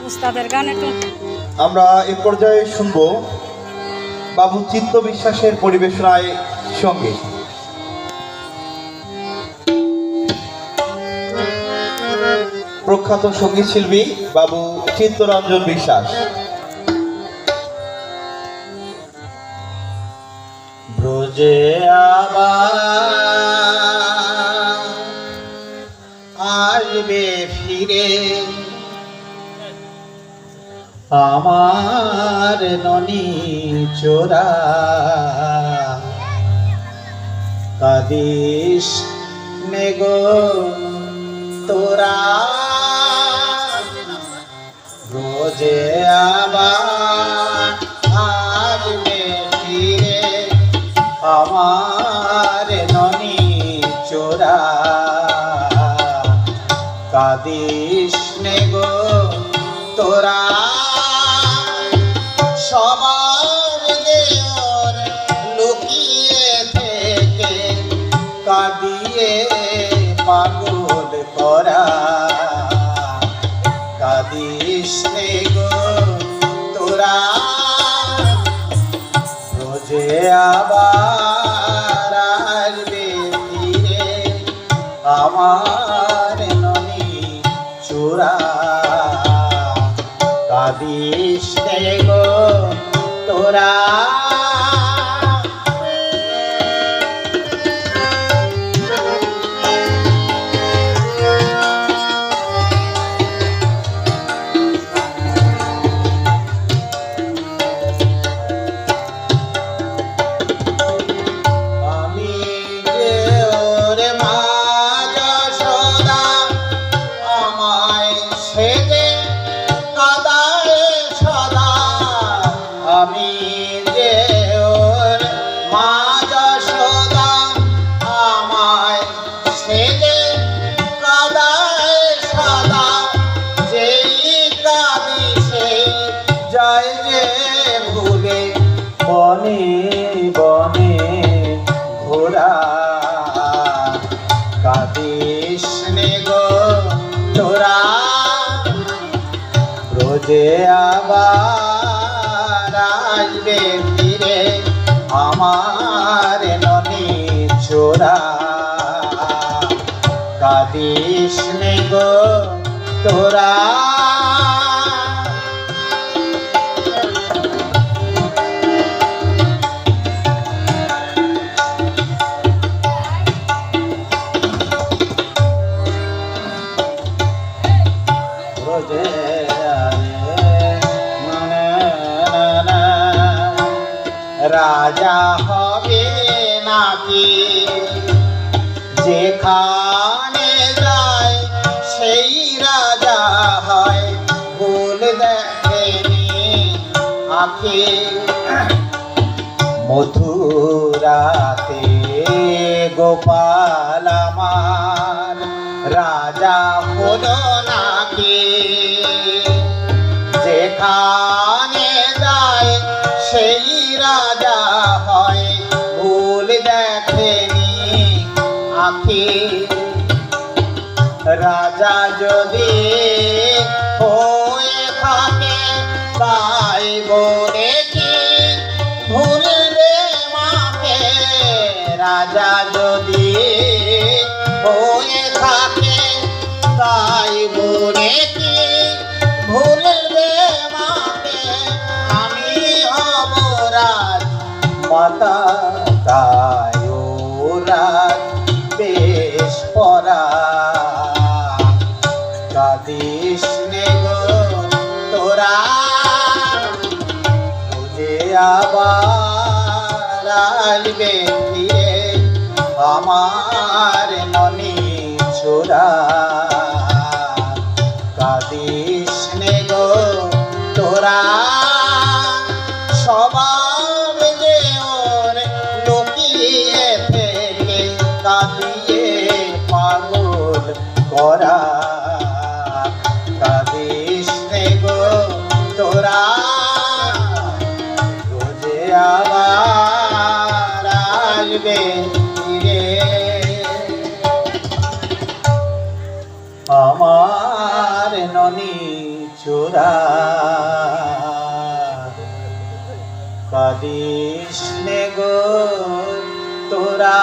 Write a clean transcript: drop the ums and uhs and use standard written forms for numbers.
উস্তাদের গান একটু আমরা এ পর্যায়ে শুনব বাবু চিত্ত বিশ্বাসের পরিবেশনায় সঙ্গীত। প্রখ্যাত সঙ্গীত শিল্পী বাবু চিত্তরঞ্জন বিশ্বাস। ব্রজে আবার আসবে ফিরে আমার ননি চোরা, কাদিস নেগো তোরা। ব্রজে আবার আসবে ফিরে আমার ননি চোরা, কাদিস নেগো তোরা। সবার দেওর লুকিয়ে থেকে কাঁদিয়ে পাগল করা, কাদিস নেগো তোরা। রোজে আবার আসবে ফিরে আমার ননি চোরা, কাদিস নেগো তোরা। আমি যে ওর মা যশোদা, আমায় সেজে কাদায় সদা। যেই কাঁদি সেই যায় যে ভুলে বনে বনে ঘোরা, কাদিস নেগো তোরা। রোজে আবার আসবে ফিরে আমার ননি চোরা, কাদিস নেগো তোরা। রোজে রাজা হবে নাকি যেখানে যায় সেই রাজা হয়, ভুল দেখেনি আঁখি। মথুরাতে গোপাল আমার রাজা হলো নাকি, যেখানে যায় সেই রাজা হয়, ভুল দেখেনি আঁখি। রাজা যদি হয়ে থাকে তাই বলে কি ভুলবে মাকে, রাজা যদি হয়ে থাকে তাই বলে কি ভুলবে মাকে। আমি হব রাজ মাতা তাই রাজ বেশ পরা, কাদিস নেগো তোরা। বুঝে আবার আসবে ফিরে আমার ননি চোরা, কাদিস নেগো তোরা। স্বভাব যে ওর লুকিয়ে থেকে কাঁদিয়ে পাগল করা, কাদিস নেগো তোরা। রোজে আবার আসবে ফিরে ননি চোরা কাদিস নে গো তোরা